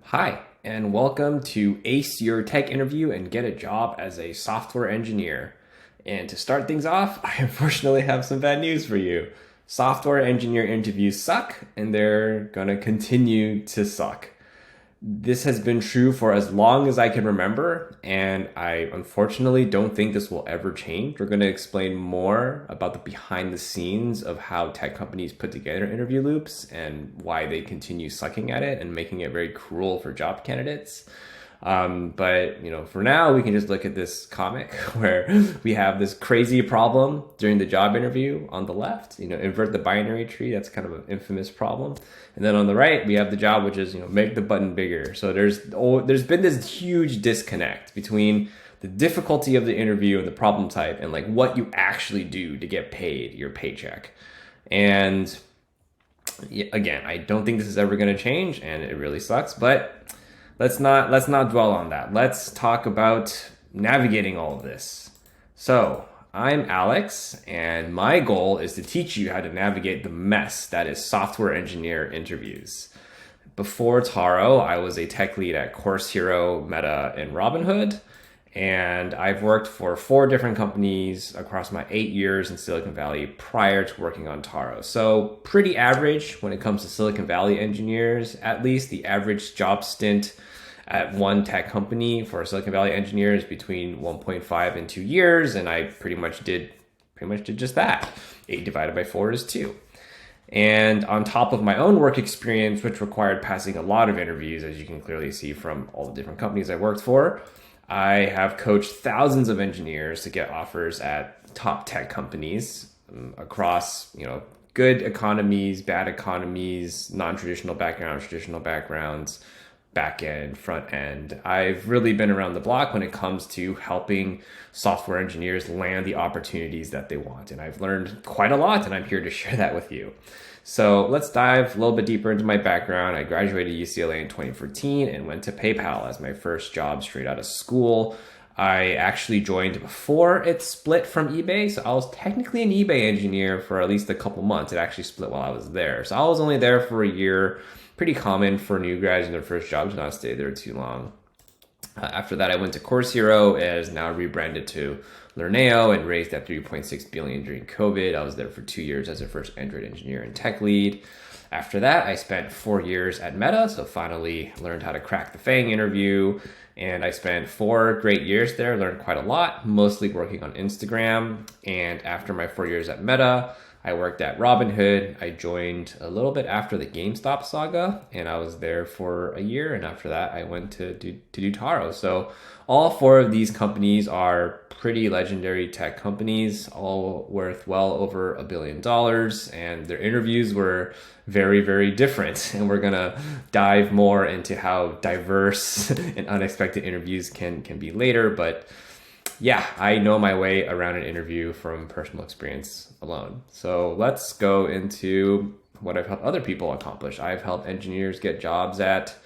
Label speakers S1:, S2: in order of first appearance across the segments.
S1: Hi, and welcome to Ace Your Tech Interview and Get a Job as a Software Engineer. And to start things off, I unfortunately have some bad news for you. Software engineer interviews suck, and they're gonna continue to suck. This has been true for as long as I can remember, and I unfortunately don't think this will ever change. We're going to explain more about the behind the scenes of how tech companies put together interview loops and why they continue sucking at it and making it very cruel for job candidates. But for now, we can just look at this comic where we have this crazy problem during the job interview on the left. Invert the binary tree. That's kind of an infamous problem. And then on the right, we have the job, which is make the button bigger. So there's been this huge disconnect between the difficulty of the interview and the problem type, and like what you actually do to get paid your paycheck. And again, I don't think this is ever going to change, and it really sucks. But let's not dwell on that. Let's talk about navigating all of this. So I'm Alex, and my goal is to teach you how to navigate the mess that is software engineer interviews. Before Taro, I was a tech lead at Course Hero, Meta, and Robinhood, and I've worked for 4 different companies across my 8 years in Silicon Valley prior to working on Taro. So pretty average when it comes to Silicon Valley engineers. At least the average job stint at one tech company for Silicon Valley engineers between 1.5 and 2 years, and I pretty much did just that. 8 divided by 4 is 2. And on top of my own work experience, which required passing a lot of interviews, as you can clearly see from all the different companies I worked for, I have coached thousands of engineers to get offers at top tech companies across, good economies, bad economies, non-traditional backgrounds, traditional backgrounds, back end, front end. I've really been around the block when it comes to helping software engineers land the opportunities that they want. And I've learned quite a lot, and I'm here to share that with you. So let's dive a little bit deeper into my background. I graduated UCLA in 2014 and went to PayPal as my first job straight out of school. I actually joined before it split from eBay. So I was technically an eBay engineer for at least a couple months. It actually split while I was there. So I was only there for a year. Pretty common for new grads in their first job to not stay there too long. After that, I went to Course Hero, as now rebranded to Learneo, and raised at 3.6 billion during COVID. I was there for 2 years as a first Android engineer and tech lead. After that, I spent 4 years at Meta, so finally learned how to crack the FANG interview. And I spent 4 great years there, learned quite a lot, mostly working on Instagram. And after my 4 years at Meta, I worked at Robinhood. I joined a little bit after the GameStop saga, and I was there for a year. And after that, I went to do Taro. So all 4 of these companies are pretty legendary tech companies, all worth well over $1 billion. And their interviews were very, very different. And we're going to dive more into how diverse and unexpected interviews can be later. But yeah, I know my way around an interview from personal experience alone. So let's go into what I've helped other people accomplish. I've helped engineers get jobs at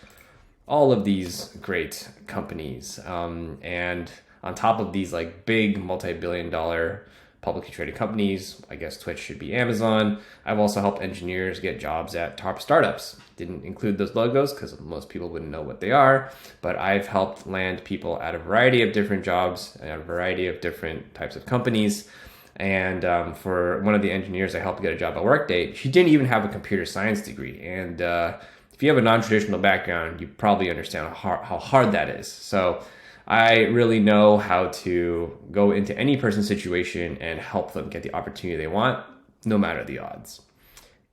S1: all of these great companies. And on top of these like big multi-billion dollar publicly traded companies, I guess Twitch should be Amazon, I've also helped engineers get jobs at top startups. Didn't include those logos because most people wouldn't know what they are, but I've helped land people at a variety of different jobs at a variety of different types of companies. And for one of the engineers I helped get a job at Workday, she didn't even have a computer science degree. And if you have a non-traditional background, you probably understand how hard that is. So I really know how to go into any person's situation and help them get the opportunity they want, no matter the odds.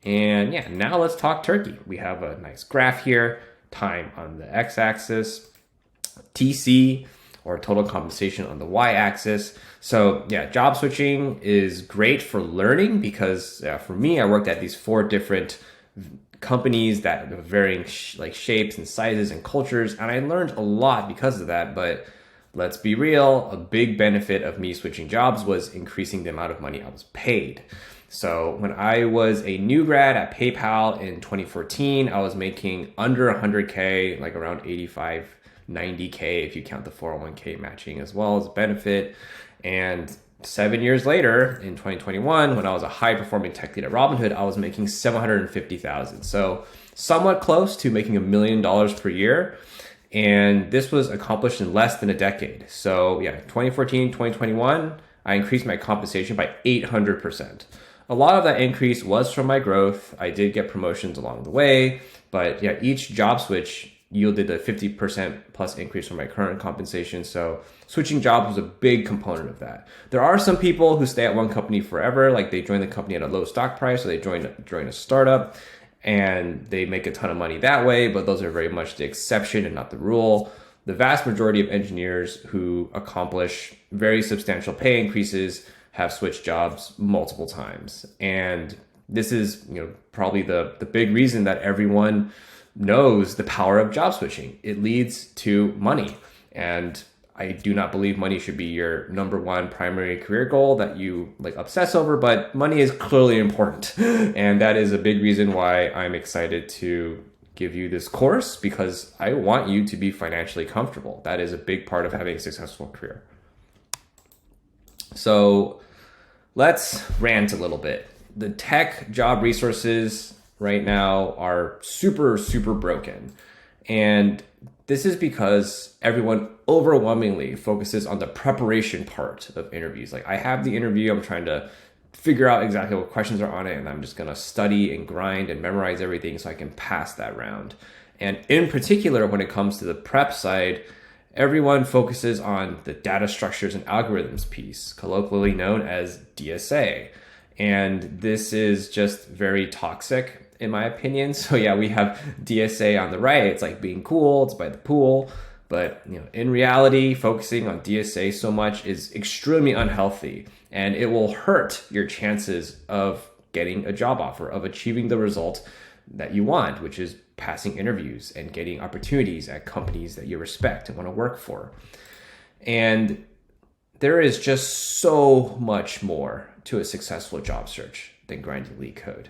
S1: And yeah, now let's talk turkey. We have a nice graph here, time on the x-axis, TC, or total compensation, on the y-axis. So yeah, job switching is great for learning because for me, I worked at these 4 different companies that have varying shapes and sizes and cultures, and I learned a lot because of that. But let's be real, a big benefit of me switching jobs was increasing the amount of money I was paid. So when I was a new grad at PayPal in 2014, I was making under 100K, like around 85, 90K if you count the 401k matching as well as a benefit. And 7 years later, in 2021, when I was a high-performing tech lead at Robinhood, I was making $750,000. So somewhat close to making $1 million per year. And this was accomplished in less than a decade. So yeah, 2014, 2021, I increased my compensation by 800%. A lot of that increase was from my growth. I did get promotions along the way, but yeah, each job switch yielded a 50% plus increase from my current compensation. So switching jobs was a big component of that. There are some people who stay at one company forever, like they join the company at a low stock price, or they join a startup and they make a ton of money that way, but those are very much the exception and not the rule. The vast majority of engineers who accomplish very substantial pay increases have switched jobs multiple times. And this is, probably the big reason that everyone knows the power of job switching. It leads to money. And I do not believe money should be your number one primary career goal that you obsess over, but money is clearly important. And that is a big reason why I'm excited to give you this course, because I want you to be financially comfortable. That is a big part of having a successful career. So let's rant a little bit. The tech job resources right now are super, super broken. And this is because everyone overwhelmingly focuses on the preparation part of interviews. I have the interview, I'm trying to figure out exactly what questions are on it, and I'm just going to study and grind and memorize everything so I can pass that round. And in particular, when it comes to the prep side, everyone focuses on the data structures and algorithms piece, colloquially known as DSA. And this is just very toxic, in my opinion. So yeah, we have DSA on the right. It's like being cool, it's by the pool. But in reality, focusing on DSA so much is extremely unhealthy, and it will hurt your chances of getting a job offer, of achieving the result that you want, which is passing interviews and getting opportunities at companies that you respect and want to work for. And there is just so much more to a successful job search than grinding leak code.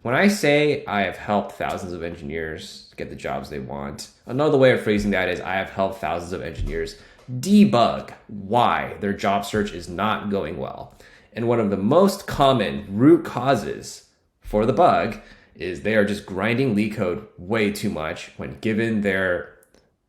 S1: When I say I have helped thousands of engineers get the jobs they want, another way of phrasing that is I have helped thousands of engineers debug why their job search is not going well. And one of the most common root causes for the bug is they are just grinding leak code way too much when given their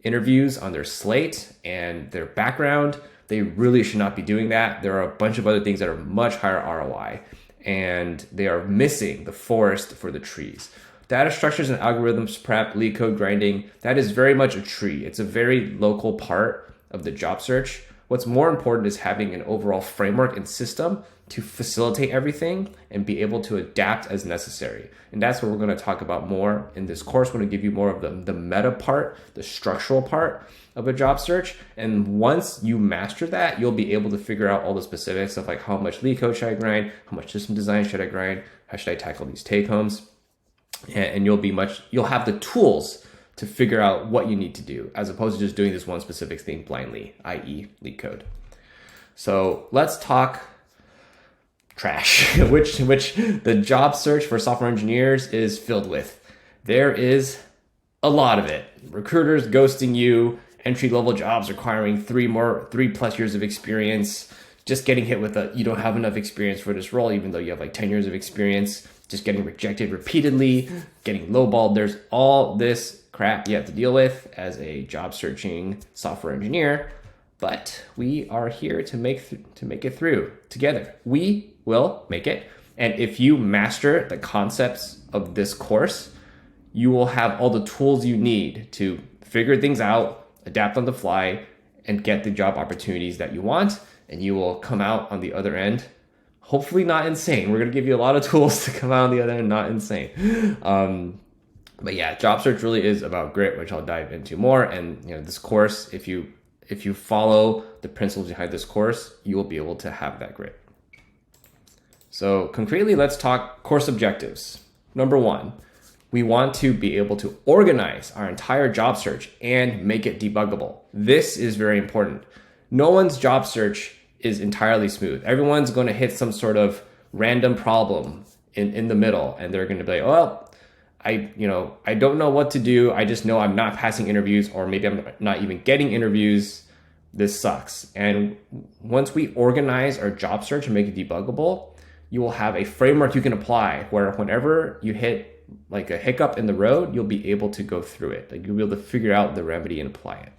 S1: interviews on their slate and their background. They really should not be doing that. There are a bunch of other things that are much higher ROI, and they are missing the forest for the trees. Data structures and algorithms prep, leak code grinding, that is very much a tree. It's a very local part of the job search. What's more important is having an overall framework and system to facilitate everything and be able to adapt as necessary. And that's what we're going to talk about more in this course. We're going to give you more of the meta part, the structural part of a job search. And once you master that, you'll be able to figure out all the specifics of how much leak code should I grind, how much system design should I grind, how should I tackle these take homes. And you'll have the tools to figure out what you need to do, as opposed to just doing this one specific thing blindly, i.e. leak code. So let's talk trash, which the job search for software engineers is filled with. There is a lot of it. Recruiters ghosting you, entry-level jobs requiring 3+ years of experience, just getting hit with you don't have enough experience for this role, even though you have 10 years of experience, just getting rejected repeatedly, getting lowballed. There's all this crap you have to deal with as a job searching software engineer, but we are here to make it through together. We will make it. And if you master the concepts of this course, you will have all the tools you need to figure things out, adapt on the fly, and get the job opportunities that you want. And you will come out on the other end, hopefully not insane. We're going to give you a lot of tools to come out on the other end, not insane. But yeah, job search really is about grit, which I'll dive into more. And this course, if you follow the principles behind this course, you will be able to have that grit. So concretely, let's talk course objectives. Number 1, we want to be able to organize our entire job search and make it debuggable. This is very important. No one's job search is entirely smooth. Everyone's going to hit some sort of random problem in the middle, and they're going to be like, well, I don't know what to do. I just know I'm not passing interviews, or maybe I'm not even getting interviews. This sucks. And once we organize our job search and make it debuggable, you will have a framework you can apply where whenever you hit like a hiccup in the road, you'll be able to go through it. Like you'll be able to figure out the remedy and apply it.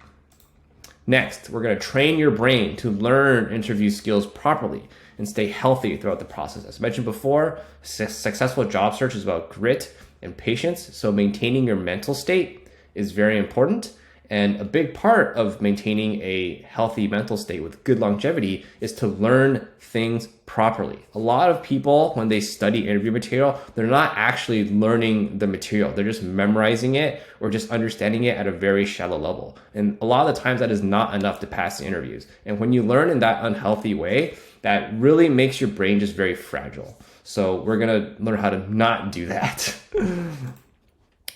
S1: Next, we're going to train your brain to learn interview skills properly and stay healthy throughout the process. As mentioned before, successful job search is about grit and patience. So maintaining your mental state is very important. And a big part of maintaining a healthy mental state with good longevity is to learn things properly. A lot of people, when they study interview material, they're not actually learning the material. They're just memorizing it or just understanding it at a very shallow level. And a lot of the times that is not enough to pass the interviews. And when you learn in that unhealthy way, that really makes your brain just very fragile. So we're gonna learn how to not do that.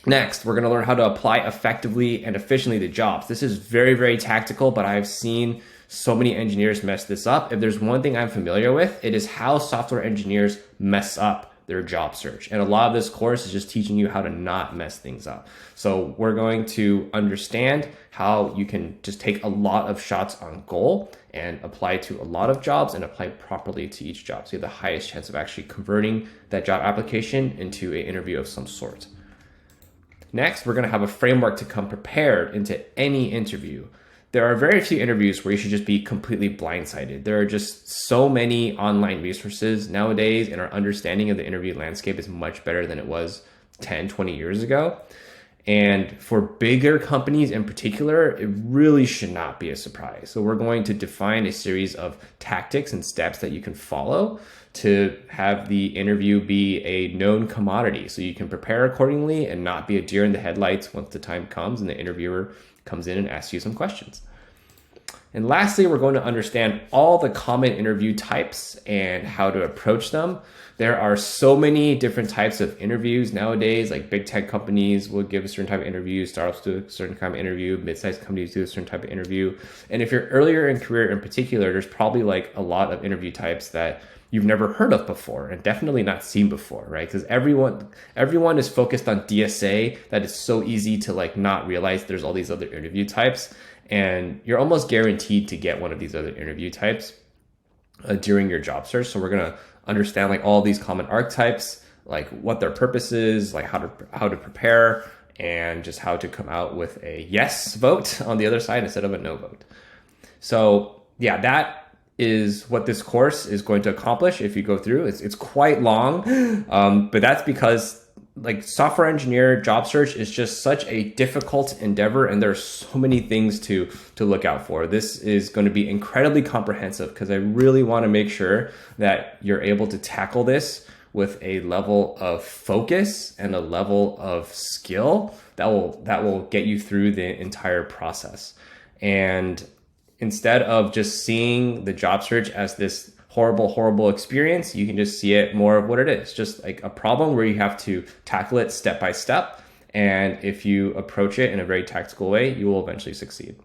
S1: Next, we're going to learn how to apply effectively and efficiently to jobs. This is very, very tactical, but I've seen so many engineers mess this up. If there's one thing I'm familiar with, it is how software engineers mess up their job search. And a lot of this course is just teaching you how to not mess things up. So we're going to understand how you can just take a lot of shots on goal and apply to a lot of jobs and apply properly to each job. So you have the highest chance of actually converting that job application into an interview of some sort. Next, we're going to have a framework to come prepared into any interview. There are very few interviews where you should just be completely blindsided. There are just so many online resources nowadays, and our understanding of the interview landscape is much better than it was 10, 20 years ago. And for bigger companies in particular, it really should not be a surprise. So we're going to define a series of tactics and steps that you can follow to have the interview be a known commodity. So you can prepare accordingly and not be a deer in the headlights once the time comes and the interviewer comes in and asks you some questions. And lastly, we're going to understand all the common interview types and how to approach them. There are so many different types of interviews nowadays, like big tech companies will give a certain type of interview, startups do a certain kind of interview, mid-sized companies do a certain type of interview. And if you're earlier in career in particular, there's probably like a lot of interview types that you've never heard of before and definitely not seen before, right? Because everyone is focused on DSA, that it's so easy to like not realize there's all these other interview types. And you're almost guaranteed to get one of these other interview types during your job search. So we're gonna understand like all these common archetypes, like what their purpose is, like how to prepare, and just how to come out with a yes vote on the other side instead of a no vote. So yeah, that is what this course is going to accomplish if you go through. It's quite long, but that's because like software engineer job search is just such a difficult endeavor, and there's so many things to look out for. This is going to be incredibly comprehensive because I really want to make sure that you're able to tackle this with a level of focus and a level of skill that will get you through the entire process. And instead of just seeing the job search as this horrible experience, you can just see it more of what it is, just like a problem where you have to tackle it step by step. And if you approach it in a very tactical way, you will eventually succeed.